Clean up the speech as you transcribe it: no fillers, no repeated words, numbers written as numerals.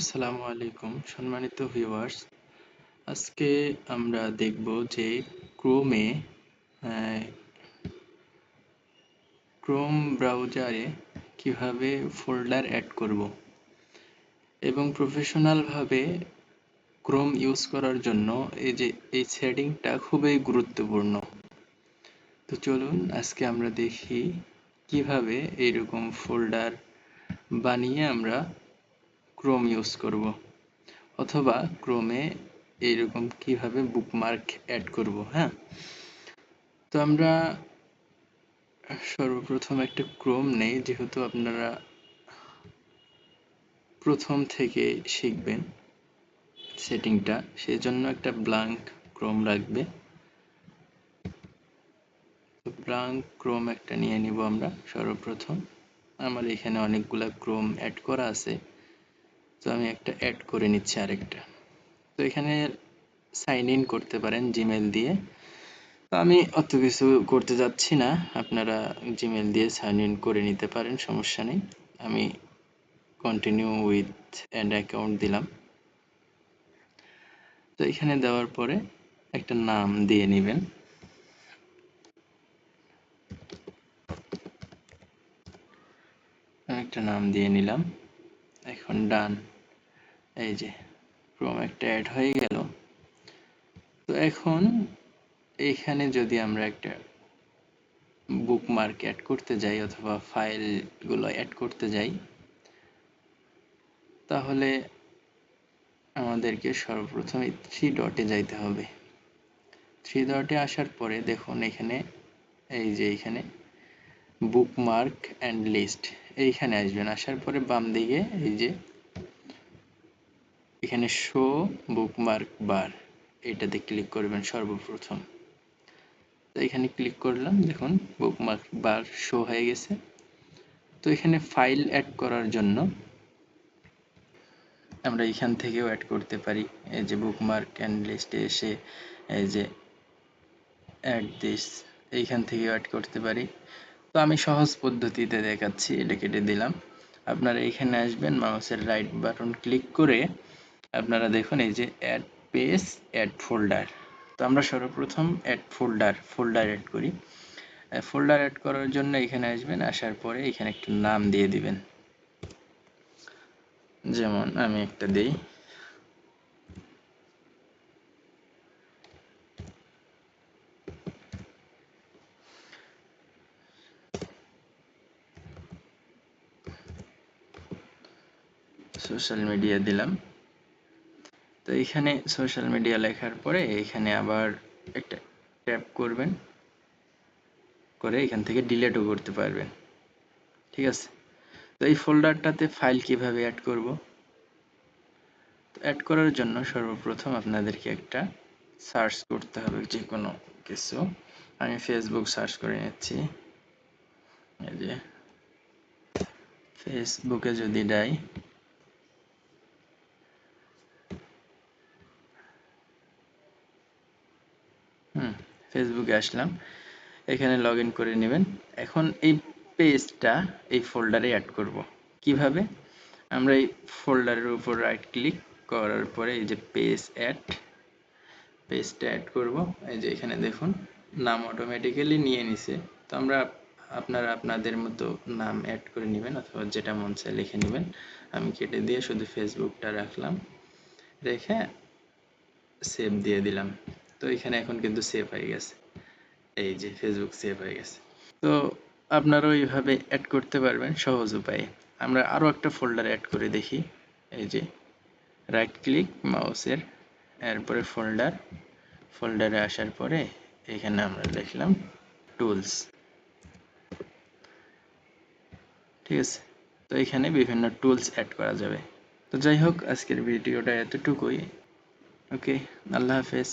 আসসালামু আলাইকুম সম্মানিত ভিউয়ার্স। আজকে আমরা দেখব যে ক্রোমে ক্রোম ব্রাউজারে কিভাবে ফোল্ডার অ্যাড করব এবং প্রফেশনালভাবে ক্রোম ইউজ করার জন্য এই সেটিংটা খুবই গুরুত্বপূর্ণ। তো চলুন আজকে আমরা দেখি কিভাবে এইরকম ফোল্ডার বানিয়ে আমরা ক্রোম ইউজ করব অথবা ক্রোমে এইরকম কিভাবে বুকমার্ক অ্যাড করব। তো আমরা সর্বপ্রথম একটা ক্রোম নেই, যেহেতু আপনারা প্রথম থেকে শিখবেন সেটিংটা, সেজন্য একটা ব্ল্যাঙ্ক ক্রোম লাগবে। তো ব্ল্যাঙ্ক ক্রোম একটা নিয়ে নিব আমরা সর্বপ্রথম। আমার এখানে অনেকগুলা ক্রোম অ্যাড করা আছে, তো আমি একটা অ্যাড করে নিচ্ছি আরেকটা। তো এখানে সাইন ইন করতে পারেন জিমেল দিয়ে। তো আমি অত কিছু করতে যাচ্ছি না, আপনারা জিমেল দিয়ে সাইন ইন করে নিতে পারেন, সমস্যা নেই। আমি কন্টিনিউ উইথ অ্যাড অ্যাকাউন্ট দিলাম। তো এখানে দেওয়ার পরে একটা নাম দিয়ে নেবেন। একটা নাম দিয়ে নিলাম, এখন ডান। এই যে ক্রোম একটা অ্যাড হয়ে গেল। তো এখন এইখানে যদি আমরা একটা বুকমার্ক অ্যাড করতে যাই অথবা ফাইলগুলো অ্যাড করতে যাই, তাহলে আমাদেরকে সর্বপ্রথম এই 3 ডটে যাইতে হবে। 3 ডটে আসার পরে দেখুন এখানে এই যে এখানে বুকমার্ক অ্যান্ড লিস্ট, এইখানে আসবেন। আসার পরে বাম দিকে এই যে এখানে শো বুকমার্ক বার, এইটাতে ক্লিক করবেন সর্বপ্রথম। তো এখানে ক্লিক করলাম, দেখুন বুকমার্ক বার শো হয়ে গেছে। তো এখানে ফাইল অ্যাড করার জন্য আমরা এখান থেকেও অ্যাড করতে পারি। এই যে বুকমার্ক অ্যান্ড লিস্টে এসে এই যে অ্যাড দিস, এইখান থেকেও অ্যাড করতে পারি। তো আমি সহজ পদ্ধতিতে দেখাচ্ছি, এটা কেটে দিলাম। আপনারা এখানে আসবেন, মাউসের রাইট বাটন ক্লিক করে আপনারা দেখুন এই যে অ্যাড পেজ অ্যাড ফোল্ডার। তো আমরা সর্বপ্রথম ফোল্ডার অ্যাড করি। ফোল্ডার অ্যাড করার জন্য এখানে আসবেন, আসার পরে এখানে একটা নাম দিয়ে দিবেন। যেমন আমি একটা দিই, সোশ্যাল মিডিয়া দিলাম। তো এখানে সোশ্যাল মিডিয়া লেখার পরে এখানে আবার একটা ট্যাপ করবেন, করে এখান থেকে ডিলিটও করতে পারবেন, ঠিক আছে। তো এই ফোল্ডারটাতে ফাইল কিভাবে অ্যাড করব? অ্যাড করার জন্য সর্বপ্রথম আপনাদেরকে একটা সার্চ করতে হবে, যে কোনো কিছু। আমি ফেসবুক সার্চ করে নিচ্ছি। এই যে ফেসবুকে যদি যাই, ফেসবুকে আসলাম, এখানে লগ ইন করে নেবেন। এখন এই পেজটা এই ফোল্ডারে অ্যাড করব কিভাবে? আমরা এই ফোল্ডারের উপর রাইট ক্লিক করার পরে এই যে পেজটা অ্যাড করব। এই যে এখানে দেখুন নাম অটোমেটিক্যালি নিয়ে নিছে। তো আপনারা আপনাদের মতো নাম অ্যাড করে নেবেন অথবা যেটা মন চায় লিখে নেবেন। আমি কেটে দিয়ে শুধু ফেসবুকটা রাখলাম, রেখে সেভ দিয়ে দিলাম। তো এখানে এখন কিন্তু সেভ হয়ে গেছে, এই যে ফেসবুক সেভ হয়ে গেছে। তো আপনারাও এইভাবে অ্যাড করতে পারবেন সহজ উপায়ে। আমরা আরও একটা ফোল্ডার অ্যাড করে দেখি। এই যে রাইট ক্লিক মাউসের, এরপরে ফোল্ডারে আসার পরে এখানে আমরা লিখলাম টুলস, ঠিক আছে। তো এখানে বিভিন্ন টুলস অ্যাড করা যাবে। তো যাই হোক, আজকের ভিডিওটা এতটুকুই। ওকে, আল্লাহ হাফেজ।